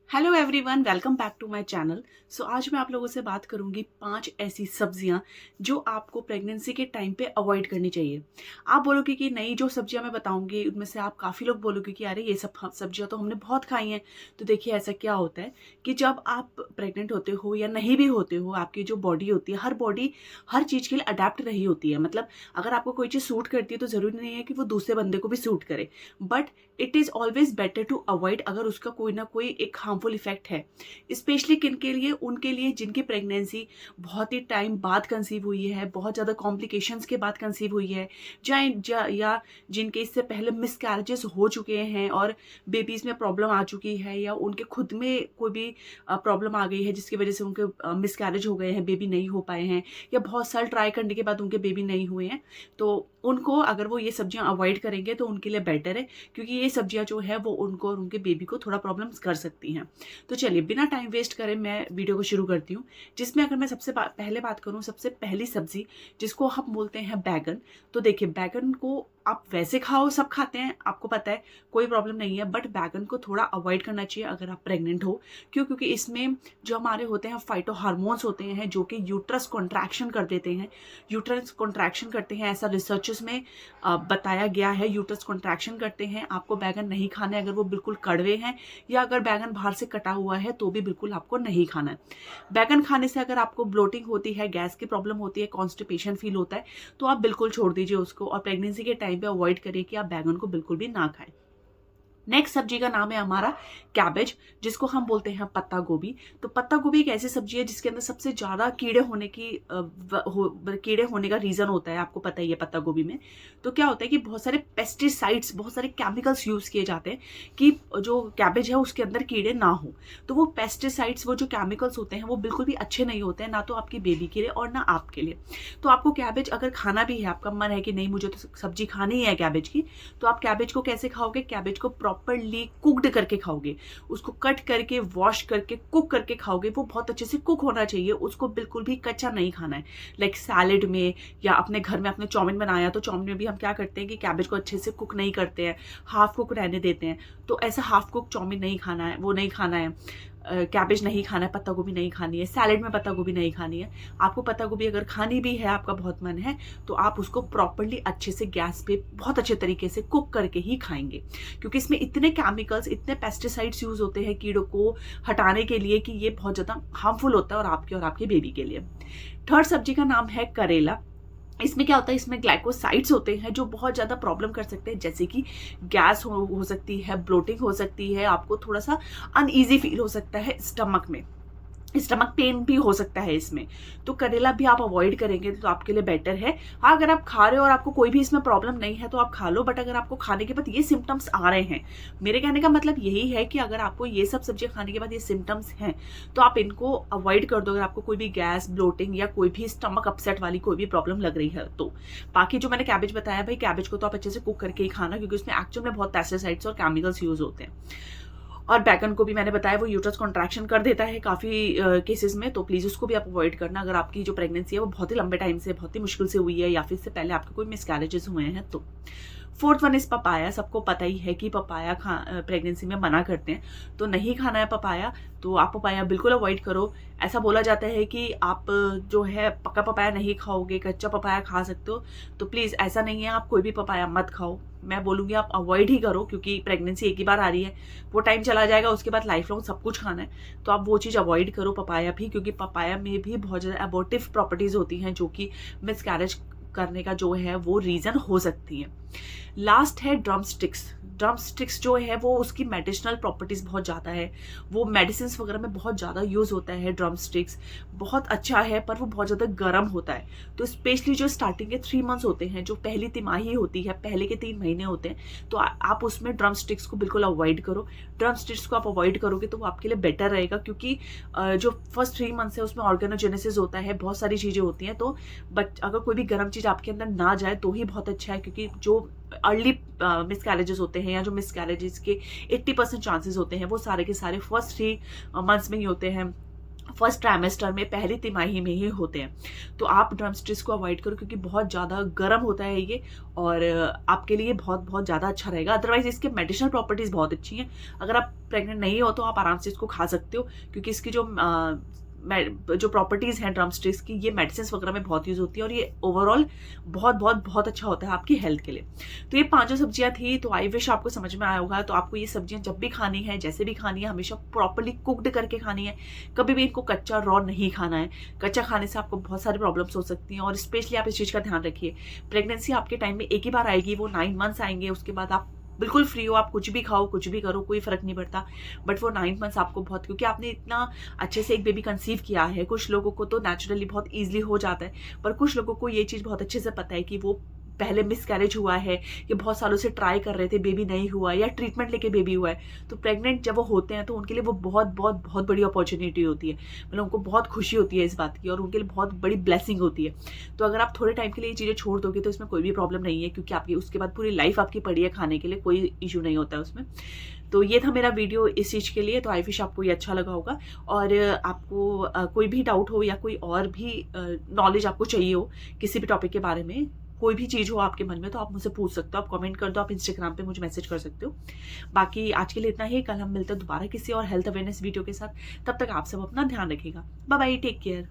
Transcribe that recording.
Hello everyone, welcome back to my channel. आज मैं आप लोगों से बात करूंगी 5 ऐसी सब्जियां जो आपको प्रेगनेंसी के टाइम पे अवॉइड करनी चाहिए। आप बोलोगे कि नहीं, जो सब्जियां मैं बताऊंगी उनमें से आप काफ़ी लोग बोलोगे कि अरे ये सब सब्जियां तो हमने बहुत खाई हैं। तो देखिए, ऐसा क्या होता है कि जब आप प्रेग्नेंट होते हो या नहीं भी होते हो, आपकी जो बॉडी होती है, हर बॉडी हर चीज़ के लिए अडेप्ट रही होती है। मतलब अगर आपको कोई चीज़ सूट करती है तो ज़रूरी नहीं है कि वो दूसरे बंदे को भी सूट करे, but it is always better to avoid अगर उसका कोई ना कोई एक हार्मफुल इफेक्ट है। स्पेशली किन के लिए? उनके लिए जिनकी प्रेगनेंसी बहुत ही टाइम बाद कंसीव हुई है, बहुत ज़्यादा कॉम्प्लिकेशंस के बाद कंसीव हुई है, या जिनके इससे पहले मिसकैरेजेस हो चुके हैं और बेबीज़ में प्रॉब्लम आ चुकी है, या उनके खुद में कोई भी प्रॉब्लम आ गई है जिसकी वजह से उनके मिसकैरेज हो गए हैं, बेबी नहीं हो पाए हैं, या बहुत साल ट्राई करने के बाद उनके बेबी नहीं हुए हैं। तो उनको अगर वो ये सब्जियां अवॉइड करेंगे तो उनके लिए बेटर है, क्योंकि ये सब्जियां जो है वो उनको और उनके बेबी को थोड़ा प्रॉब्लम्स कर सकती हैं। तो चलिए, बिना टाइम वेस्ट करे मैं वीडियो को शुरू करती हूँ। जिसमें अगर मैं सबसे पहले बात करूँ, सबसे पहली सब्जी जिसको हम बोलते हैं बैगन। तो देखिए, बैगन को आप वैसे खाओ, सब खाते हैं, आपको पता है, कोई प्रॉब्लम नहीं है, बट बैगन को थोड़ा अवॉइड करना चाहिए अगर आप प्रेग्नेंट हो। क्यों? क्योंकि इसमें जो हमारे होते हैं फाइटो हार्मोन्स होते हैं जो कि यूट्रस कॉन्ट्रैक्शन कर देते हैं। यूट्रस कॉन्ट्रैक्शन करते हैं, ऐसा रिसर्चेस में बताया गया है। यूट्रस कॉन्ट्रैक्शन करते हैं। आपको बैगन नहीं खाने अगर वो बिल्कुल कड़वे हैं, या अगर बैगन बाहर से कटा हुआ है तो भी बिल्कुल आपको नहीं खाना है। बैगन खाने से अगर आपको ब्लोटिंग होती है, गैस की प्रॉब्लम होती है, कॉन्स्टिपेशन फील होता है, तो आप बिल्कुल छोड़ दीजिए उसको, और प्रेगनेंसी के टाइम पे अवॉइड करिए कि आप बैगन को बिल्कुल भी ना खाएं। नेक्स्ट सब्जी का नाम है हमारा कैबेज, जिसको हम बोलते हैं पत्ता गोभी। तो पत्ता गोभी एक ऐसी सब्जी है जिसके अंदर सबसे ज्यादा कीड़े होने का रीजन होता है, आपको पता ही है पत्ता गोभी में। तो क्या होता है कि बहुत सारे पेस्टिसाइड्स, बहुत सारे केमिकल्स यूज किए जाते हैं कि जो कैबेज है उसके अंदर कीड़े ना हो। तो वो पेस्टिसाइड्स, वो जो केमिकल्स होते हैं, वो बिल्कुल भी अच्छे नहीं होते हैं, ना तो आपकी बेबी के लिए और ना आपके लिए। तो आपको कैबेज अगर खाना भी है, आपका मन है कि नहीं मुझे तो सब्जी खानी है कैबेज की, तो आप कैबेज को कैसे खाओगे? कैबेज को प्रॉपरली कुक्ड करके खाओगे। उसको कट करके, वॉश करके, कुक करके खाओगे। वो बहुत अच्छे से कुक होना चाहिए, उसको बिल्कुल भी कच्चा नहीं खाना है। लाइक सैलेड में, या अपने घर में अपने चाउमीन बनाया तो चाउमीन में भी हम क्या करते हैं कि कैबेज को अच्छे से कुक नहीं करते हैं, हाफ कुक रहने देते हैं। तो ऐसा हाफ कुक चाउमीन नहीं खाना है, वो नहीं खाना है। कैबेज नहीं खाना है, पत्ता गोभी नहीं खानी है, सैलेड में पत्ता गोभी नहीं खानी है। आपको पत्ता गोभी अगर खानी भी है, आपका बहुत मन है, तो आप उसको प्रॉपरली अच्छे से गैस पे बहुत अच्छे तरीके से कुक करके ही खाएंगे, क्योंकि इसमें इतने केमिकल्स, इतने पेस्टिसाइड्स यूज होते हैं कीड़ों को हटाने के लिए कि ये बहुत ज्यादा हार्मफुल होता है, और आपके बेबी के लिए। थर्ड सब्जी का नाम है करेला। इसमें क्या होता है? इसमें ग्लाइकोसाइड्स होते हैं जो बहुत ज़्यादा प्रॉब्लम कर सकते हैं, जैसे कि गैस हो सकती है, ब्लोटिंग हो सकती है, आपको थोड़ा सा अनईजी फील हो सकता है स्टमक में, स्टमक पेन भी हो सकता है इसमें। तो करेला भी आप अवॉइड करेंगे तो आपके लिए बेटर है। हाँ, अगर आप खा रहे हो और आपको कोई भी इसमें प्रॉब्लम नहीं है तो आप खा लो, बट अगर आपको खाने के बाद ये सिम्टम्स आ रहे हैं, मेरे कहने का मतलब यही है कि अगर आपको ये सब सब्जियां खाने के बाद ये सिम्टम्स हैं तो आप इनको अवॉइड कर दो, अगर आपको कोई भी गैस, ब्लोटिंग या कोई भी स्टमक अपसेट वाली कोई भी प्रॉब्लम लग रही है तो। बाकी जो मैंने कैबेज बताया, भाई कैबेज को तो आप अच्छे से कुक करके ही खाना, क्योंकि उसमें एक्चुअल में बहुत पेस्टिसाइड्स और केमिकल्स यूज होते हैं। और बैगन को भी मैंने बताया, वो यूट्रस कॉन्ट्रैक्शन कर देता है काफी केसेस में, तो प्लीज उसको भी आप अवॉइड करना अगर आपकी जो प्रेगनेंसी है वो बहुत ही लंबे टाइम से, बहुत ही मुश्किल से हुई है, या फिर इससे पहले आपके कोई मिसकैरेजेस हुए हैं तो। Fourth one is papaya. सबको पता ही है कि पपाया प्रेगनेंसी में मना करते हैं, तो नहीं खाना है पपाया, तो आप पपाया बिल्कुल अवॉइड करो। ऐसा बोला जाता है कि आप जो है पक्का पपाया नहीं खाओगे, कच्चा पपाया खा सकते हो, तो प्लीज ऐसा नहीं है, आप कोई भी पपाया मत खाओ। मैं बोलूंगी आप अवॉइड ही करो, क्योंकि प्रेगनेंसी एक ही बार आ रही है, वो टाइम चला जाएगा, उसके बाद लाइफ लॉन्ग सब कुछ खाना है, तो आप वो चीज़ अवॉइड करो पपाया भी, क्योंकि पपाया में भी बहुत ज़्यादा एबॉर्टिव प्रॉपर्टीज होती हैं जो कि मिसकैरेज करने का जो है वो रीजन हो सकती है। लास्ट है ड्रम स्टिक्स। ड्रम स्टिक्स जो है वो उसकी मेडिसिनल प्रॉपर्टीज बहुत ज़्यादा है, वो मेडिसिन वगैरह में बहुत ज़्यादा यूज़ होता है। ड्रम स्टिक्स बहुत अच्छा है, पर वो बहुत ज़्यादा गर्म होता है। तो स्पेशली जो स्टार्टिंग के 3 मंथ्स होते हैं, जो पहली तिमाही होती है, पहले के 3 महीने होते हैं, तो आप उसमें ड्रम स्टिक्स को बिल्कुल अवॉइड करो। ड्रम स्टिक्स को आप अवॉइड करोगे तो वो आपके लिए बेटर रहेगा, क्योंकि जो फर्स्ट 3 मंथ्स है उसमें ऑर्गेनोजेनेसिस होता है, बहुत सारी चीज़ें होती हैं, तो बट अगर कोई भी गर्म चीज़ आपके अंदर ना जाए तो ही बहुत अच्छा है, क्योंकि जो अर्ली मिसकैरेजेस होते हैं, या जो मिसकैरेजेस के 80% चांसेस होते हैं, वो सारे के सारे फर्स्ट 3 मंथ्स में ही होते हैं। फर्स्ट ट्राइमेस्टर में, पहली तिमाही में ही होते हैं। तो आप ड्रम स्टिक्स को अवॉइड करो क्योंकि बहुत ज़्यादा गर्म होता है ये, और आपके लिए बहुत बहुत ज़्यादा अच्छा रहेगा। अदरवाइज इसके मेडिसिनल प्रॉपर्टीज़ बहुत अच्छी हैं। अगर आप प्रेग्नेंट नहीं हो तो आप आराम से इसको खा सकते हो, क्योंकि इसकी जो प्रॉपर्टीज़ हैं ड्रम स्टिक्स की, ये मेडिसिन वगैरह में बहुत यूज़ होती है, और ये ओवरऑल बहुत बहुत बहुत अच्छा होता है आपकी हेल्थ के लिए। तो ये 5 सब्जियां थी, तो आई विश आपको समझ में आया होगा। तो आपको ये सब्जियां जब भी खानी है, जैसे भी खानी है, हमेशा प्रॉपर्ली कुक्ड करके खानी है। कभी भी इनको कच्चा रॉ नहीं खाना है। कच्चा खाने से आपको बहुत सारी प्रॉब्लम्स हो सकती हैं, और स्पेशली आप इस चीज़ का ध्यान रखिए। प्रेगनेंसी आपके टाइम में एक ही बार आएगी, वो 9 मंथ्स आएंगे, उसके बाद आप बिल्कुल फ्री हो, आप कुछ भी खाओ, कुछ भी करो, कोई फर्क नहीं पड़ता। बट वो 9 मंथ्स आपको बहुत, क्योंकि आपने इतना अच्छे से एक बेबी कंसीव किया है। कुछ लोगों को तो नेचुरली बहुत ईजिली हो जाता है, पर कुछ लोगों को ये चीज़ बहुत अच्छे से पता है कि वो पहले मिसकैरेज हुआ है, कि बहुत सालों से ट्राई कर रहे थे, बेबी नहीं हुआ, या ट्रीटमेंट लेके बेबी हुआ है। तो प्रेग्नेंट जब वो होते हैं तो उनके लिए वो बहुत बहुत बहुत बड़ी अपॉर्चुनिटी होती है, मतलब उनको बहुत खुशी होती है इस बात की, और उनके लिए बहुत बड़ी ब्लेसिंग होती है। तो अगर आप थोड़े टाइम के लिए ये चीज़ें छोड़ दोगे तो इसमें कोई भी प्रॉब्लम नहीं है, क्योंकि आपकी उसके बाद पूरी लाइफ आपकी पड़ी है खाने के लिए, कोई इशू नहीं होता है उसमें। तो ये था मेरा वीडियो इस चीज़ के लिए। तो आई विश आपको ये अच्छा लगा होगा, और आपको कोई भी डाउट हो या कोई और भी नॉलेज आपको चाहिए हो किसी भी टॉपिक के बारे में, कोई भी चीज़ हो आपके मन में, तो आप मुझसे पूछ सकते हो, आप कमेंट कर दो, आप इंस्टाग्राम पे मुझे मैसेज कर सकते हो। बाकी आज के लिए इतना ही। कल हम मिलते हैं दोबारा किसी और हेल्थ अवेयरनेस वीडियो के साथ। तब तक आप सब अपना ध्यान रखिएगा। Bye bye, take care.